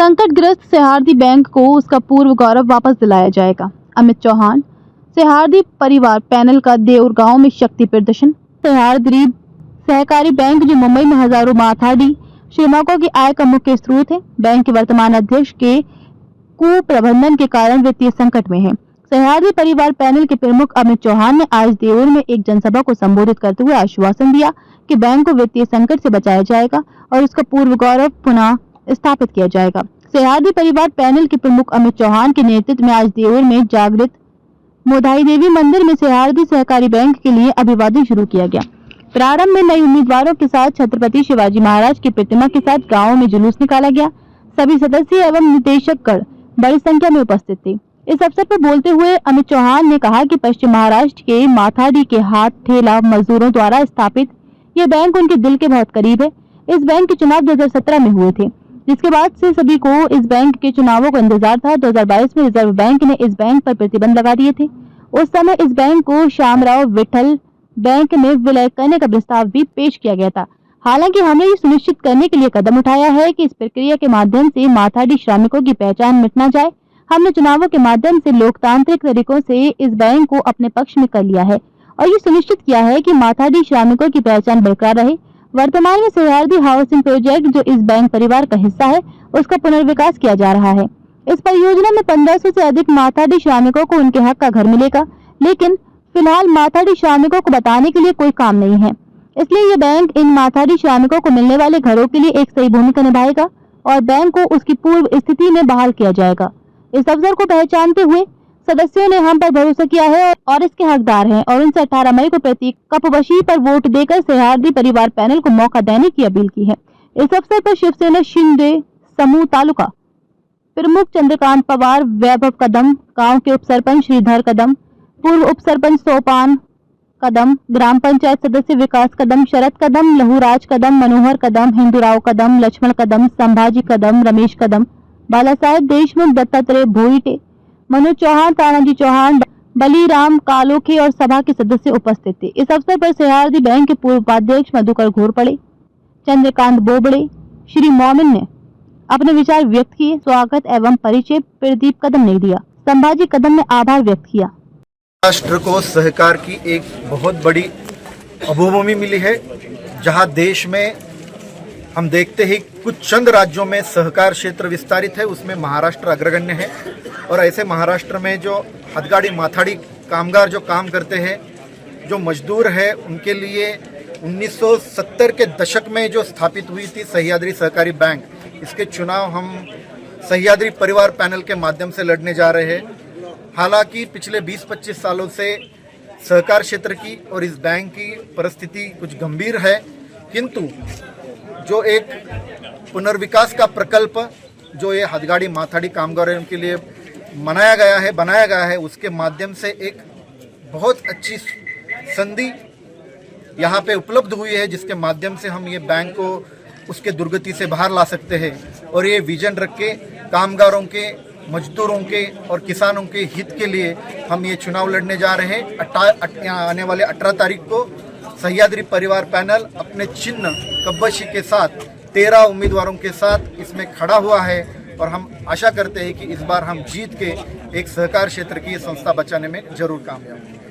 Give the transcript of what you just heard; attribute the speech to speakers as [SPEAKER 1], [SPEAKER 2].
[SPEAKER 1] संकटग्रस्त सह्याद्री बैंक को उसका पूर्व गौरव वापस दिलाया जाएगा। अमित चौहान। सह्याद्री परिवार पैनल का देऊर गांव में शक्ति प्रदर्शन। सह्याद्री सहकारी बैंक जो मुंबई में हजारों माथाडी श्रमिकों की आय का मुख्य स्रोत है, बैंक के वर्तमान अध्यक्ष के कुप्रबंधन के कारण वित्तीय संकट में है। सह्याद्री परिवार पैनल के प्रमुख अमित चौहान ने आज देऊर में एक जनसभा को संबोधित करते हुए आश्वासन दिया कि बैंक को वित्तीय संकट से बचाया जाएगा और उसका पूर्व गौरव पुनः स्थापित किया जाएगा। सह्याद्री परिवार पैनल के प्रमुख अमित चौहान के नेतृत्व में आज देऊर में जागृत मोधाई देवी मंदिर में सह्याद्री सहकारी बैंक के लिए अभिवादन शुरू किया गया। प्रारंभ में नए उम्मीदवारों के साथ छत्रपति शिवाजी महाराज की प्रतिमा के साथ गांव में जुलूस निकाला गया। सभी सदस्य एवं निदेशकगण बड़ी संख्या में उपस्थित थे। इस अवसर पर बोलते हुए अमित चौहान ने कहा कि पश्चिम महाराष्ट्र के माथाडी के हाथ ठेला मजदूरों द्वारा स्थापित ये बैंक उनके दिल के बहुत करीब है। इस बैंक के चुनाव 2017 में हुए थे, जिसके बाद से सभी को इस बैंक के चुनावों का इंतजार था। 2022 में रिजर्व बैंक ने इस बैंक पर प्रतिबंध लगा दिए थे। उस समय इस बैंक को श्यामराव विठल बैंक में विलय करने का प्रस्ताव भी पेश किया गया था। हालांकि हमने ये सुनिश्चित करने के लिए कदम उठाया है कि इस प्रक्रिया के माध्यम से माथाडी श्रमिकों की पहचान मिट न जाए। हमने चुनावों के माध्यम से लोकतांत्रिक तरीकों से इस बैंक को अपने पक्ष में कर लिया है और ये सुनिश्चित किया है कि माथाडी श्रमिकों की पहचान बरकरार रहे। वर्तमान में सह्याद्री हाउसिंग प्रोजेक्ट जो इस बैंक परिवार का हिस्सा है, उसका पुनर्विकास किया जा रहा है। इस परियोजना में 1500 से अधिक माथाडी श्रमिकों को उनके हक का घर मिलेगा, लेकिन फिलहाल माथाडी श्रमिकों को बताने के लिए कोई काम नहीं है। इसलिए ये बैंक इन माथाडी श्रमिकों को मिलने वाले घरों के लिए एक सही भूमिका निभाएगा और बैंक को उसकी पूर्व स्थिति में बहाल किया जाएगा। इस अवसर को पहचानते हुए सदस्यों ने हम पर भरोसा किया है और इसके हकदार हैं और उनसे 18 मई को प्रतीक कपवशी पर वोट देकर सह्याद्री परिवार पैनल को मौका देने की अपील की है। इस अवसर पर शिवसेना शिंदे समूह तालुका प्रमुख चंद्रकांत पवार, वैभव कदम, गांव के उप सरपंच श्रीधर कदम, पूर्व उप सरपंच सोपान कदम, ग्राम पंचायत सदस्य विकास कदम, शरद कदम, लहूराज कदम, मनोहर कदम, हिंदूराव कदम, लक्ष्मण कदम, संभाजी कदम, रमेश कदम, बाला साहेब देशमुख, दत्तात्रेय भोईटे, मनोज चौहान, तानाजी चौहान, बलीराम कालोखे और सभा के सदस्य उपस्थित थे। इस अवसर पर सह्याद्री बैंक के पूर्व उपाध्यक्ष मधुकर घोरपड़े, चंद्रकांत बोबड़े, श्री मोमिन ने अपने विचार व्यक्त किए। स्वागत एवं परिचय प्रदीप कदम ने दिया। संभाजी कदम ने आभार व्यक्त किया।
[SPEAKER 2] राष्ट्र को सहकार की एक बहुत बड़ी अभूभूमि मिली है, जहां देश में हम देखते ही कुछ चंद राज्यों में सहकार क्षेत्र विस्तारित है, उसमें महाराष्ट्र अग्रगण्य है। और ऐसे महाराष्ट्र में जो हथगाड़ी माथाड़ी कामगार जो काम करते हैं, जो मजदूर है, उनके लिए 1970 के दशक में जो स्थापित हुई थी सह्याद्री सहकारी बैंक, इसके चुनाव हम सह्याद्री परिवार पैनल के माध्यम से लड़ने जा रहे हैं। हालांकि पिछले 20-25 सालों से सहकार क्षेत्र की और इस बैंक की परिस्थिति कुछ गंभीर है, किंतु जो एक पुनर्विकास का प्रकल्प जो ये हथगाड़ी माथाड़ी कामगारों के लिए बनाया गया है, उसके माध्यम से एक बहुत अच्छी संधि यहाँ पे उपलब्ध हुई है, जिसके माध्यम से हम ये बैंक को उसके दुर्गति से बाहर ला सकते हैं और ये विजन रख के कामगारों के, मजदूरों के और किसानों के हित के लिए हम ये चुनाव लड़ने जा रहे हैं। आने वाले 18 तारीख को सह्याद्री परिवार पैनल अपने चिन्ह कपवशी के साथ 13 उम्मीदवारों के साथ इसमें खड़ा हुआ है और हम आशा करते हैं कि इस बार हम जीत के एक सहकार क्षेत्र की संस्था बचाने में जरूर कामयाब होंगे।